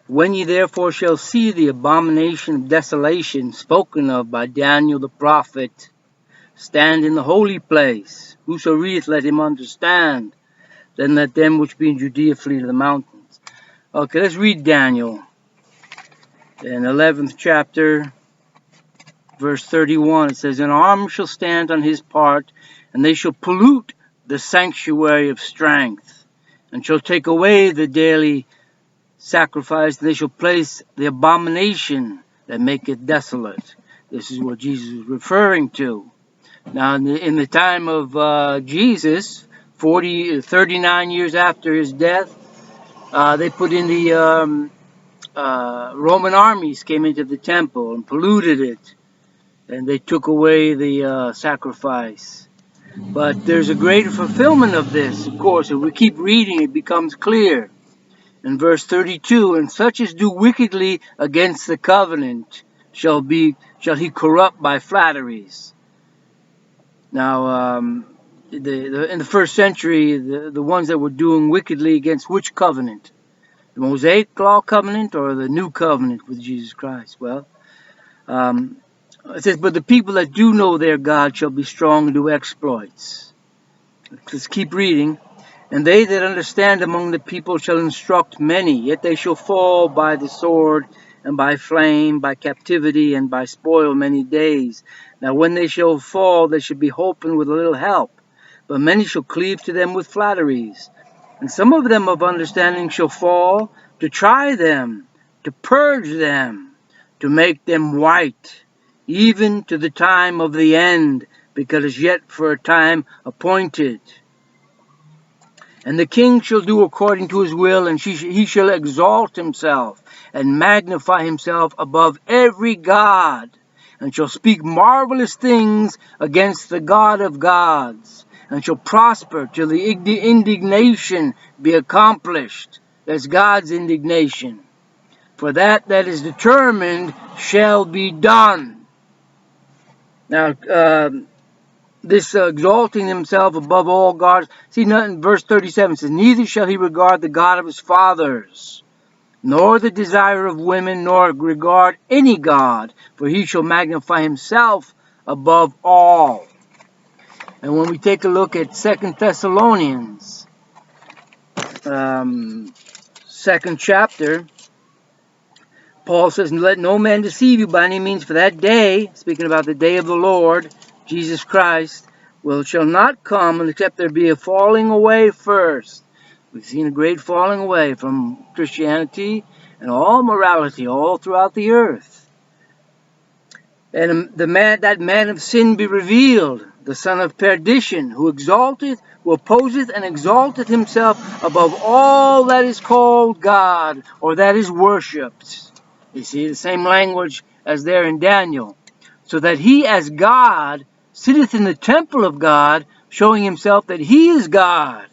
When ye therefore shall see the abomination of desolation spoken of by Daniel the prophet stand in the holy place, whoso readeth, let him understand. Then let them which be in Judea flee to the mountains. Okay, let's read Daniel in 11th chapter, verse 31. It says, an arm shall stand on his part, and they shall pollute the sanctuary of strength, and shall take away the daily sacrifice, and they shall place the abomination that maketh desolate. This is what Jesus is referring to. Now, in the time of Jesus, 39 years after his death, they put in the Roman armies came into the temple and polluted it, and they took away the sacrifice. But there's a greater fulfillment of this, of course. If we keep reading, it becomes clear. In verse 32, and such as do wickedly against the covenant shall he corrupt by flatteries. Now, in the first century, the ones that were doing wickedly against which covenant? The Mosaic law covenant or the new covenant with Jesus Christ? Well, it says, but the people that do know their God shall be strong and do exploits. Let's keep reading. And they that understand among the people shall instruct many, yet they shall fall by the sword, and by flame, by captivity, and by spoil many days. Now when they shall fall, they shall be holpen with a little help, but many shall cleave to them with flatteries. And some of them of understanding shall fall, to try them, to purge them, to make them white, even to the time of the end, because yet for a time appointed. And the king shall do according to his will, and he shall exalt himself, and magnify himself above every god, and shall speak marvelous things against the God of gods, and shall prosper till the indignation be accomplished. That's God's indignation. For that is determined shall be done. Now, this exalting himself above all gods. See, in verse 37 says, neither shall he regard the God of his fathers, nor the desire of women, nor regard any god, for he shall magnify himself above all. And when we take a look at 2 Thessalonians, 2nd chapter, Paul says, let no man deceive you by any means, for that day, speaking about the day of the Lord, Jesus Christ, shall not come except there be a falling away first. We've seen a great falling away from Christianity and all morality all throughout the earth. And that man of sin be revealed, the son of perdition, who opposeth and exalteth himself above all that is called God, or that is worshipped. You see, the same language as there in Daniel. So that he as God sitteth in the temple of God, showing himself that he is God.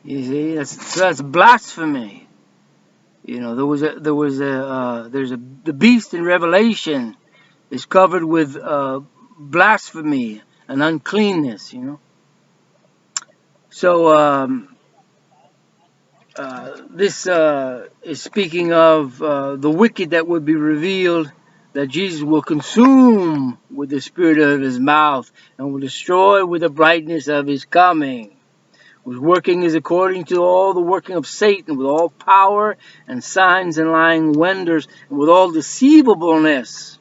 You see, that's blasphemy. You know, the beast in Revelation is covered with blasphemy and uncleanness. You know, so this is speaking of the wicked that would be revealed, that Jesus will consume with the spirit of his mouth and will destroy with the brightness of his coming. Whose working is according to all the working of Satan, with all power and signs and lying wonders, and with all deceivableness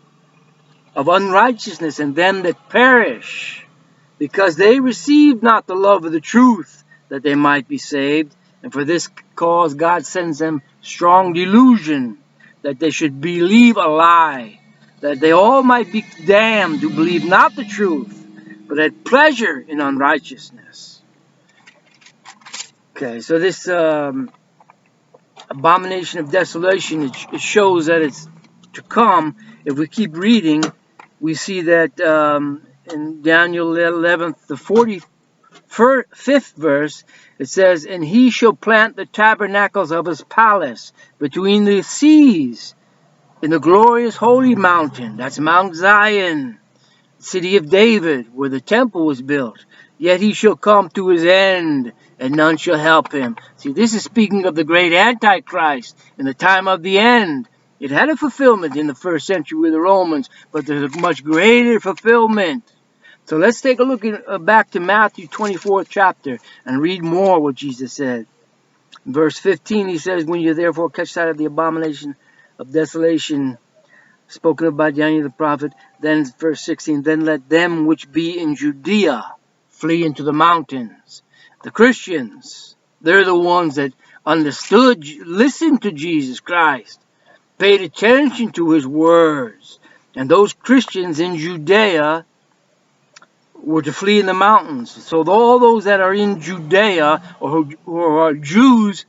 of unrighteousness in them that perish, because they received not the love of the truth, that they might be saved. And for this cause God sends them strong delusion, that they should believe a lie, that they all might be damned who believe not the truth, but had pleasure in unrighteousness. Okay, so this abomination of desolation, it shows that it's to come. If we keep reading, we see that in Daniel 11th, the 45th verse, it says, and he shall plant the tabernacles of his palace between the seas in the glorious holy mountain. That's Mount Zion, city of David, where the temple was built. Yet he shall come to his end and none shall help him. See, this is speaking of the great Antichrist in the time of the end. It had a fulfillment in the first century with the Romans, but there's a much greater fulfillment. So let's take a look back to Matthew 24th chapter and read more what Jesus said. In verse 15, he says, when you therefore catch sight of the abomination of desolation spoken of by Daniel the prophet, then verse 16, then let them which be in Judea flee into the mountains. The Christians, they're the ones that understood, listened to Jesus Christ, paid attention to his words. And those Christians in Judea were to flee in the mountains. So all those that are in Judea, or who are Jews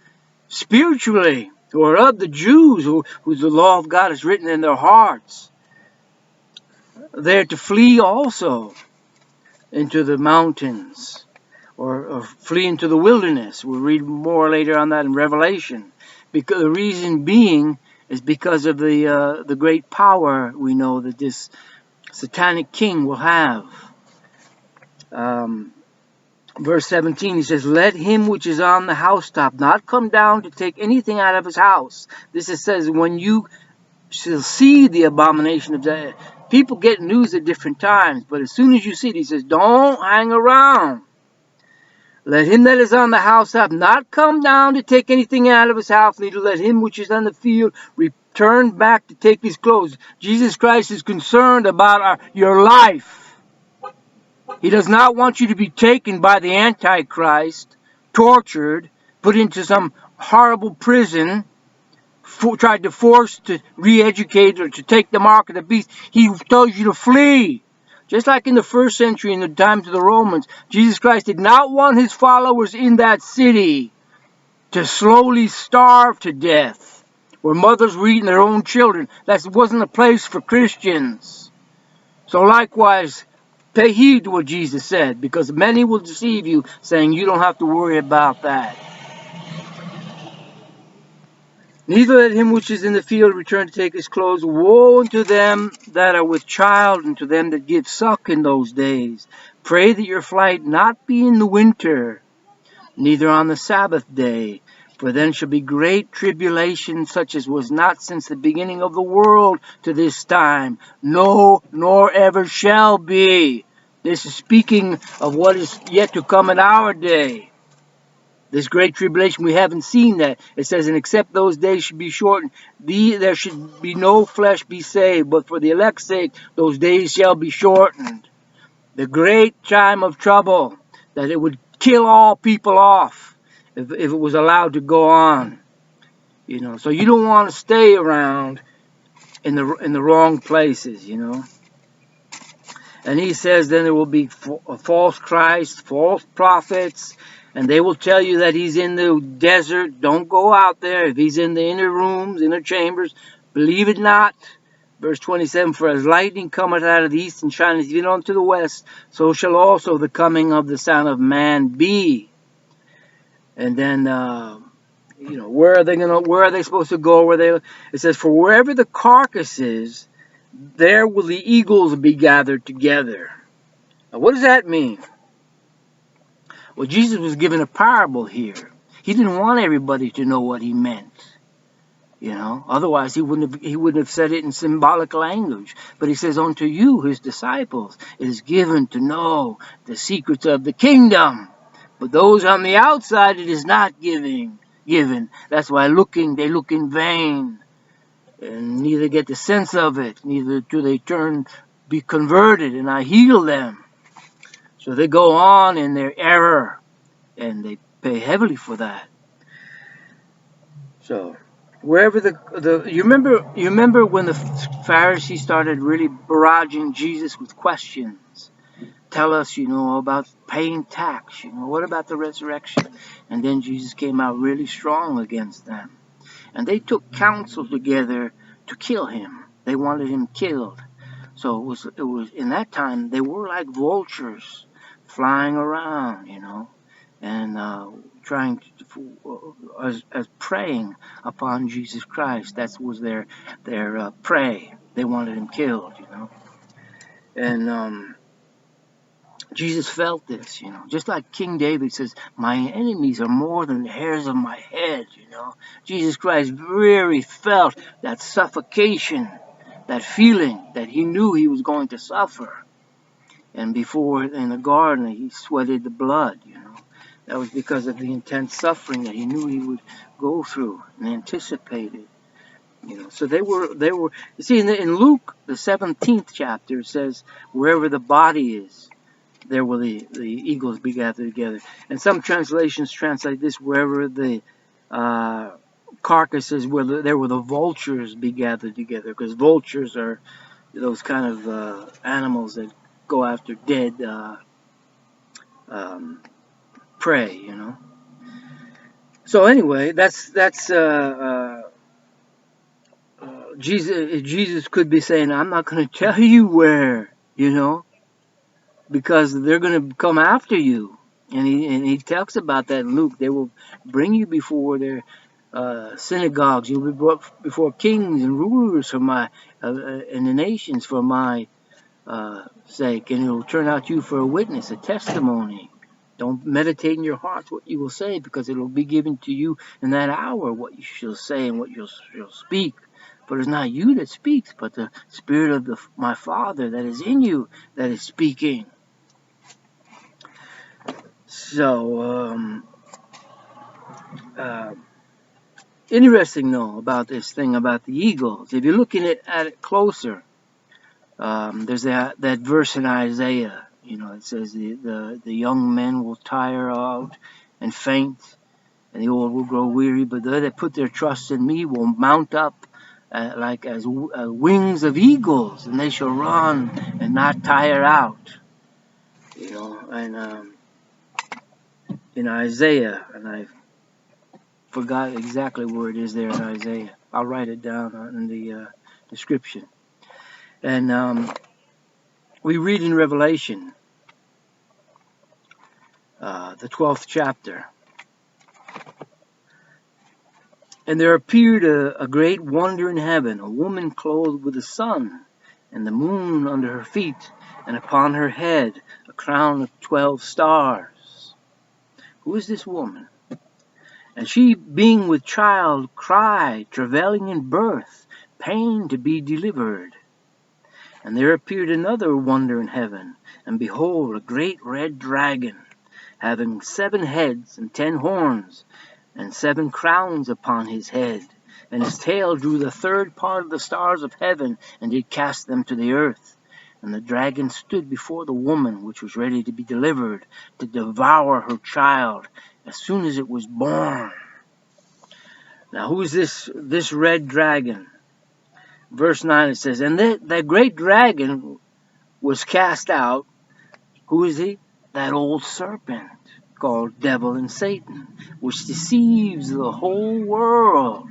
spiritually, who are of the Jews, whose the law of God is written in their hearts, they're to flee also into the mountains, or flee into the wilderness. We'll read more later on that in Revelation. Because the reason being is because of the great power we know that this satanic king will have. Verse 17, he says, let him which is on the housetop not come down to take anything out of his house. This it says, when you shall see the abomination of that. People get news at different times, but as soon as you see it, he says, don't hang around. Let him that is on the housetop not come down to take anything out of his house, neither let him which is on the field return back to take his clothes. Jesus Christ is concerned about your life. He does not want you to be taken by the Antichrist, tortured, put into some horrible prison, tried to force to re-educate or to take the mark of the beast. He tells you to flee. Just like in the first century, in the times of the Romans, Jesus Christ did not want his followers in that city to slowly starve to death, where mothers were eating their own children. That wasn't a place for Christians. So likewise, pay heed to what Jesus said, because many will deceive you, saying you don't have to worry about that. Neither let him which is in the field return to take his clothes. Woe unto them that are with child, and to them that give suck in those days. Pray that your flight not be in the winter, neither on the Sabbath day. For then shall be great tribulation, such as was not since the beginning of the world to this time, no, nor ever shall be. This is speaking of what is yet to come in our day. This great tribulation, we haven't seen that. It says, and except those days should be shortened, there should be no flesh be saved, but for the elect's sake, those days shall be shortened. The great time of trouble, that it would kill all people off if it was allowed to go on. You know, so you don't want to stay around in the wrong places, you know. And he says then there will be false Christ, false prophets, and they will tell you that he's in the desert. Don't go out there. If he's in the inner rooms, inner chambers, believe it not. Verse 27, for as lightning cometh out of the east and shineth even unto the west, so shall also the coming of the Son of Man be. And then, you know, where are they supposed to go? It says, for wherever the carcass is, there will the eagles be gathered together. Now, what does that mean? Well, Jesus was given a parable here. He didn't want everybody to know what he meant. You know, otherwise he wouldn't have said it in symbolic language. But he says, unto you, his disciples, it is given to know the secrets of the kingdom. But those on the outside, it is not given. That's why they look in vain, and neither get the sense of it, neither do they be converted, and I heal them. So they go on in their error, and they pay heavily for that. So wherever you remember when the Pharisees started really barraging Jesus with questions. Tell us, you know, about paying tax, you know, what about the resurrection? And then Jesus came out really strong against them. And they took counsel together to kill him. They wanted him killed. So it was in that time they were like vultures flying around, you know, and trying to, as preying upon Jesus Christ. That was their prey. They wanted him killed, you know. And Jesus felt this, just like King David says, my enemies are more than the hairs of my head. Jesus Christ really felt that suffocation, that feeling that he knew he was going to suffer. And before in the garden, he sweated the blood. That was because of the intense suffering that he knew he would go through and anticipated. So they were. You see, in Luke, the 17th chapter, it says, wherever the body is, there will the eagles be gathered together. And some translations translate this, wherever the carcasses, there will the vultures be gathered together, because vultures are those kind of animals that go after dead um, prey. So anyway, that's Jesus could be saying, I'm not going to tell you where, because they're going to come after you. And he talks about that in Luke. They will bring you before their synagogues. You'll be brought before kings and rulers for my and the nations for my sake, and it will turn out you for a witness, a testimony. Don't meditate in your hearts what you will say, because it will be given to you in that hour what you shall say and what you'll speak. For it's not you that speaks, but the Spirit of my Father that is in you that is speaking. So, interesting though about this thing about the eagles. If you're looking at it closer, there's that verse in Isaiah. It says the young men will tire out and faint, and the old will grow weary. But they that put their trust in me will mount up like as wings of eagles, and they shall run and not tire out. And in Isaiah, and I forgot exactly where it is there in Isaiah. I'll write it down in the description. And we read in Revelation, the 12th chapter. And there appeared a great wonder in heaven, a woman clothed with the sun, and the moon under her feet, and upon her head a crown of 12 stars. Who is this woman? And she, being with child, cried, travailing in birth, pain to be delivered. And there appeared another wonder in heaven, and behold, a great red dragon, having 7 heads and 10 horns, and 7 crowns upon his head. And his tail drew the 3rd part of the stars of heaven, and did cast them to the earth. And the dragon stood before the woman, which was ready to be delivered, to devour her child as soon as it was born. Now, who is this red dragon? Verse 9, it says, and that great dragon was cast out. Who is he? That old serpent called Devil and Satan, which deceives the whole world.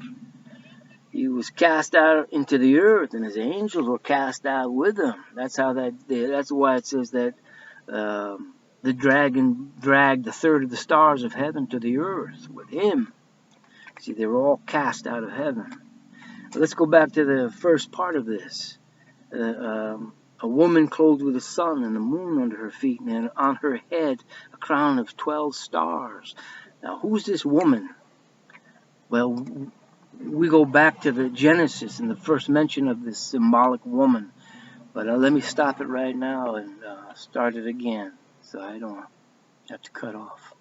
He was cast out into the earth, and his angels were cast out with him. That's why it says that the dragon dragged the 3rd of the stars of heaven to the earth with him. See, they were all cast out of heaven. Let's go back to the first part of this. A woman clothed with the sun and the moon under her feet, and on her head a crown of 12 stars. Now, who's this woman? Well, we go back to the Genesis and the first mention of this symbolic woman. But let me stop it right now and start it again, so I don't have to cut off.